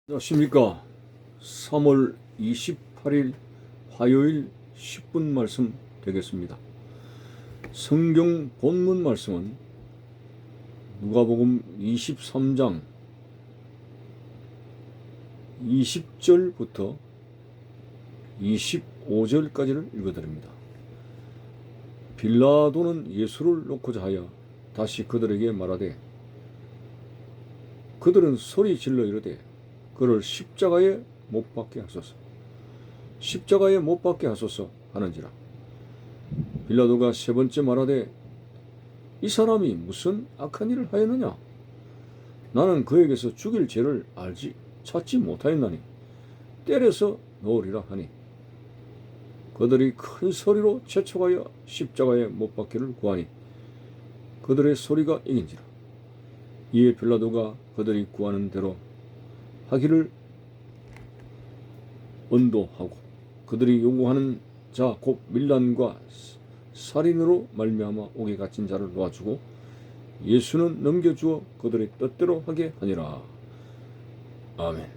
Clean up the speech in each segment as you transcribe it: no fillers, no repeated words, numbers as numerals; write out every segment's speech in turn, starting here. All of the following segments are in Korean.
안녕하십니까. 3월 28일 화요일 10분 말씀 되겠습니다. 성경 본문 말씀은 누가복음 23장 20절부터 25절까지를 읽어드립니다. 빌라도는 예수를 놓고자 하여 다시 그들에게 말하되 그들은 소리 질러 이르되 그를 십자가에 못 박게 하소서. 십자가에 못 박게 하소서 하는지라. 빌라도가 세 번째 말하되 이 사람이 무슨 악한 일을 하였느냐? 나는 그에게서 죽일 죄를 찾지 못하였나니 때려서 놓으리라 하니 그들이 큰 소리로 재촉하여 십자가에 못 박기를 구하니 그들의 소리가 이긴지라. 이에 빌라도가 그들이 구하는 대로 하기를 언도하고 그들이 요구하는 자 곧 밀란과 살인으로 말미암아 옥에 갇힌 자를 놓아주고 예수는 넘겨주어 그들의 뜻대로 하게 하니라. 아멘.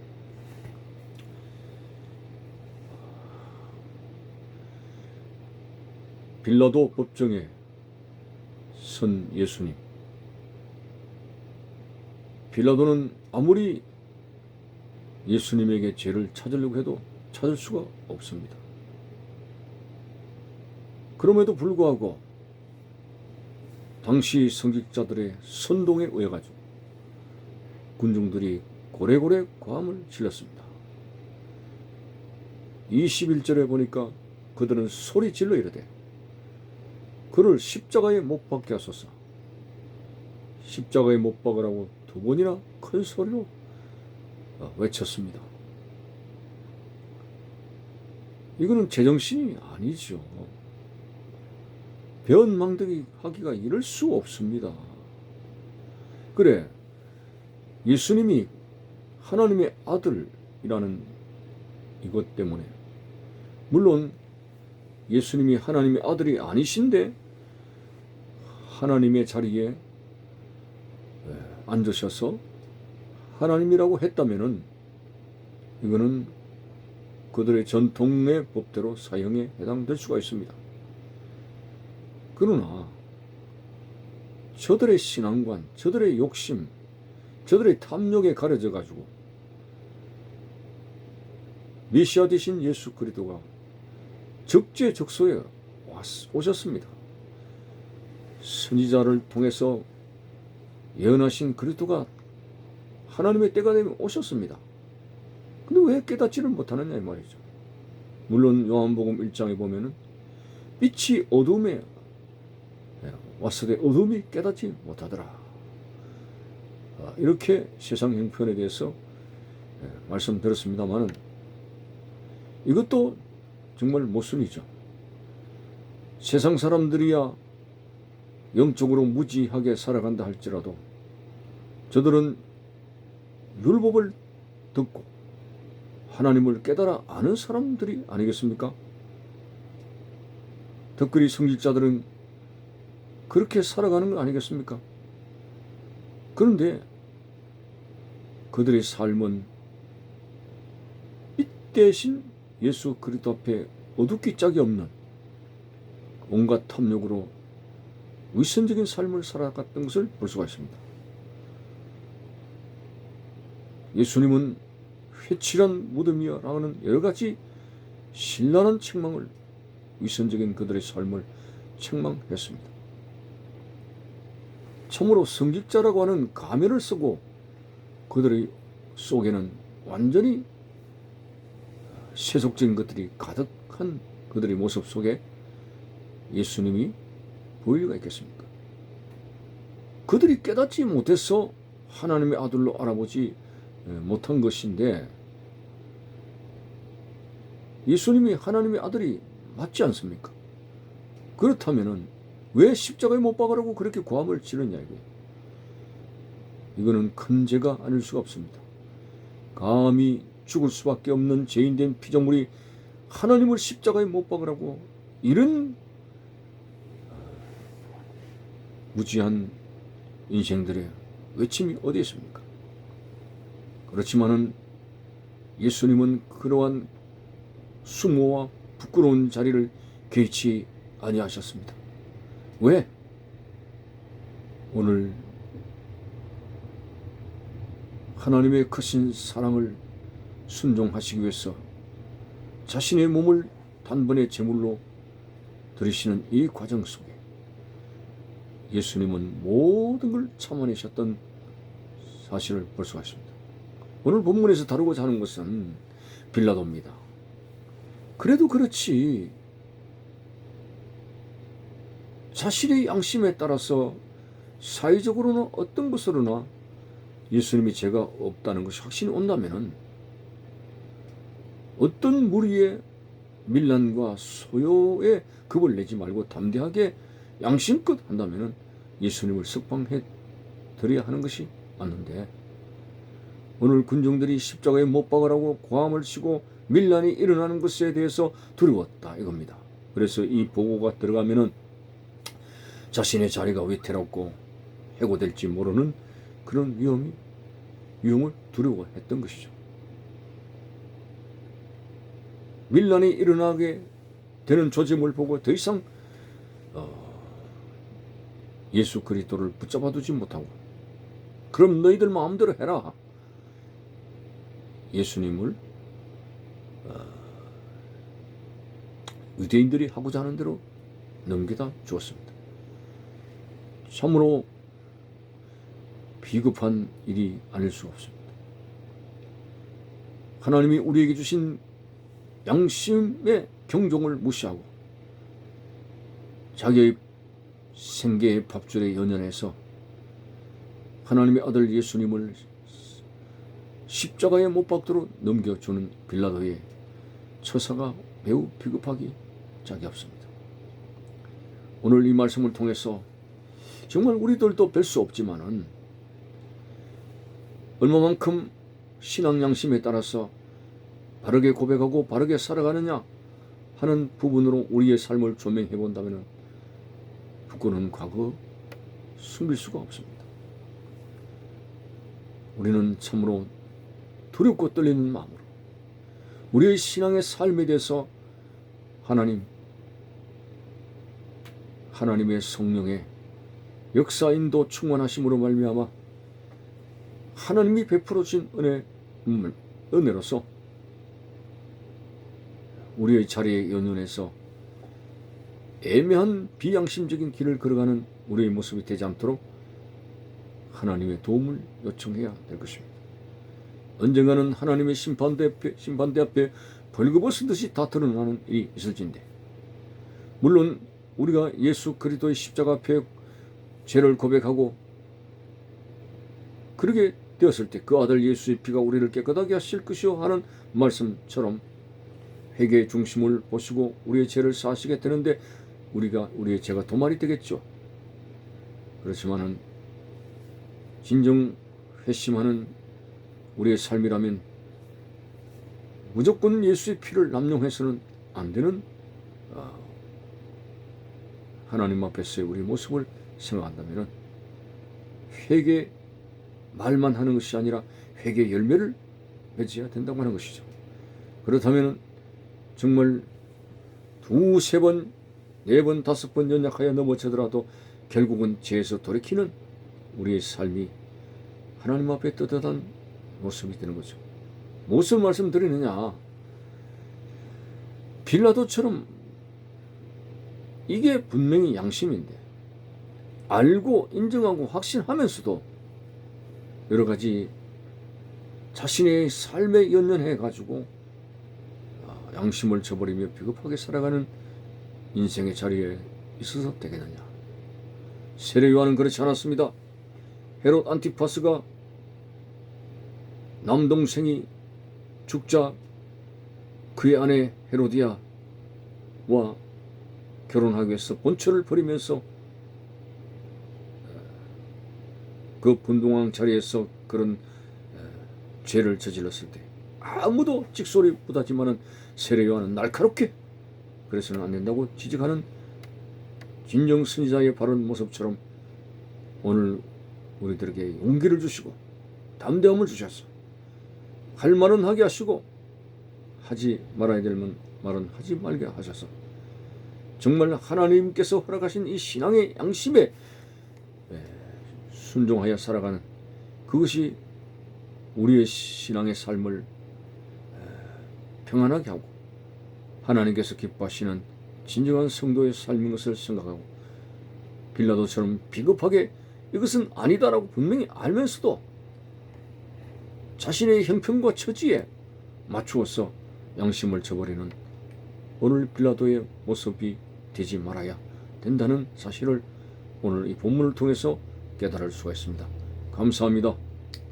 빌라도 법정에 선 예수님. 빌라도는 아무리 예수님에게 죄를 찾으려고 해도 찾을 수가 없습니다. 그럼에도 불구하고 당시 성직자들의 선동에 의해 가지고 군중들이 고래고래 고함을 질렀습니다. 21절에 보니까 그들은 소리 질러 이르되 그를 십자가에 못 박게 하소서. 십자가에 못 박으라고 두 번이나 큰 소리로 외쳤습니다. 이거는 제정신이 아니죠. 배은망덕이 하기가 이럴 수 없습니다. 그래, 예수님이 하나님의 아들이라는 이것 때문에, 물론 예수님이 하나님의 아들이 아니신데 하나님의 자리에 앉으셔서 하나님이라고 했다면은 이거는 그들의 전통의 법대로 사형에 해당될 수가 있습니다. 그러나 저들의 신앙관, 저들의 욕심, 저들의 탐욕에 가려져 가지고 메시아 되신 예수 그리스도가 적재적소에 오셨습니다. 선지자를 통해서 예언하신 그리스도가 하나님의 때가 되면 오셨습니다. 근데 왜 깨닫지를 못하느냐 이 말이죠. 물론 요한복음 1장에 보면은 빛이 어둠에 왔으되 어둠이 깨닫지 못하더라. 이렇게 세상 형편에 대해서 말씀드렸습니다만은 이것도 정말 모순이죠. 세상 사람들이야 영적으로 무지하게 살아간다 할지라도 저들은 율법을 듣고 하나님을 깨달아 아는 사람들이 아니겠습니까? 특별히 성직자들은 그렇게 살아가는 거 아니겠습니까? 그런데 그들의 삶은 빛 대신 예수 그리스도 앞에 어둡기 짝이 없는 온갖 탐욕으로 위선적인 삶을 살아갔던 것을 볼 수가 있습니다. 예수님은 회칠한 무덤이여 라는 여러가지 신랄한 책망을 위선적인 그들의 삶을 책망했습니다. 참으로 성직자라고 하는 가면을 쓰고 그들의 속에는 완전히 세속적인 것들이 가득한 그들의 모습 속에 예수님이 보일 리가 있겠습니까? 그들이 깨닫지 못해서 하나님의 아들로 알아보지 못한 것인데 예수님이 하나님의 아들이 맞지 않습니까? 그렇다면은 왜 십자가에 못 박으라고 그렇게 고함을 지르냐 이거는 큰 죄가 아닐 수가 없습니다. 감히 죽을 수밖에 없는 죄인된 피조물이 하나님을 십자가에 못 박으라고 이런 무지한 인생들의 외침이 어디 있습니까? 그렇지만은 예수님은 그러한 수모와 부끄러운 자리를 개의치 아니하셨습니다. 왜? 오늘 하나님의 크신 사랑을 순종하시기 위해서 자신의 몸을 단번에 제물로 드리시는 이 과정 속에 예수님은 모든 걸 참아내셨던 사실을 볼 수가 있습니다. 오늘 본문에서 다루고자 하는 것은 빌라도입니다. 그래도 그렇지 자신의 양심에 따라서 사회적으로나 어떤 것으로나 예수님이 죄가 없다는 것이 확신이 온다면 어떤 무리의 밀란과 소요에 겁을 내지 말고 담대하게 양심껏 한다면 예수님을 석방해 드려야 하는 것이 맞는데, 오늘 군중들이 십자가에 못 박으라고 고함을 치고 밀란이 일어나는 것에 대해서 두려웠다 이겁니다. 그래서 이 보고가 들어가면은 자신의 자리가 위태롭고 해고될지 모르는 그런 위험을 두려워했던 것이죠. 밀란이 일어나게 되는 조짐을 보고 더 이상 예수 그리스도를 붙잡아 두지 못하고 그럼 너희들 마음대로 해라, 예수님을 유대인들이 하고자 하는 대로 넘겨다 주었습니다. 참으로 비겁한 일이 아닐 수가 없습니다. 하나님이 우리에게 주신 양심의 경종을 무시하고 자기의 생계의 밥줄에 연연해서 하나님의 아들 예수님을 십자가에 못 박도록 넘겨주는 빌라도의 처사가 매우 비겁하기 짝이 없습니다. 오늘 이 말씀을 통해서 정말 우리들도 별 수 없지만은 얼마만큼 신앙 양심에 따라서 바르게 고백하고 바르게 살아가느냐 하는 부분으로 우리의 삶을 조명해 본다면 부끄러운 과거 숨길 수가 없습니다. 우리는 참으로 두렵고 떨리는 마음으로 우리의 신앙의 삶에 대해서 하나님의 성령의 역사인도 충만하심으로 말미암아 하나님이 베풀어 주신 은혜로서 우리의 자리에 연연해서 애매한 비양심적인 길을 걸어가는 우리의 모습이 되지 않도록 하나님의 도움을 요청해야 될 것입니다. 언젠가는 하나님의 심판대 앞에 벌거벗은 듯이 다 드러나는 일이 있을진데, 물론 우리가 예수 그리스도의 십자가 앞에 죄를 고백하고 그러게 되었을 때 그 아들 예수의 피가 우리를 깨끗하게 하실 것이요 하는 말씀처럼 회개의 중심을 보시고 우리의 죄를 사하시게 되는데 우리의 죄가 도말이 되겠죠. 그렇지만은 진정 회심하는 우리의 삶이라면 무조건 예수의 피를 남용해서는 안 되는 하나님 앞에서의 우리 모습을 생각한다면 회개 말만 하는 것이 아니라 회개 열매를 맺어야 된다고 하는 것이죠. 그렇다면 정말 2, 3번, 4번, 5번 연약하여 넘어지더라도 결국은 죄에서 돌이키는 우리의 삶이 하나님 앞에 떳떳한 모습이 되는 거죠. 무엇을 말씀드리느냐, 빌라도처럼 이게 분명히 양심인데 알고 인정하고 확신하면서도 여러 가지 자신의 삶에 연연해 가지고 양심을 저버리며 비겁하게 살아가는 인생의 자리에 있어서 되겠느냐. 세례 요한은 그렇지 않았습니다. 헤롯 안티파스가 남동생이 죽자 그의 아내 헤로디아와 결혼하기 위해서 본처를 버리면서 그 분동왕 자리에서 그런 죄를 저질렀을 때 아무도 찍소리 못하지만은 세례 요한은 날카롭게 그래서는 안 된다고 지적하는 진정 선지자의 바른 모습처럼 오늘 우리들에게 용기를 주시고 담대함을 주셔서 할 말은 하게 하시고 하지 말아야 될 말은 하지 말게 하셔서 정말 하나님께서 허락하신 이 신앙의 양심에 순종하여 살아가는 그것이 우리의 신앙의 삶을 평안하게 하고 하나님께서 기뻐하시는 진정한 성도의 삶인 것을 생각하고 빌라도처럼 비겁하게 이것은 아니다라고 분명히 알면서도 자신의 형편과 처지에 맞추어서 양심을 저버리는 오늘 빌라도의 모습이 되지 말아야 된다는 사실을 오늘 이 본문을 통해서 깨달을 수가 있습니다. 감사합니다.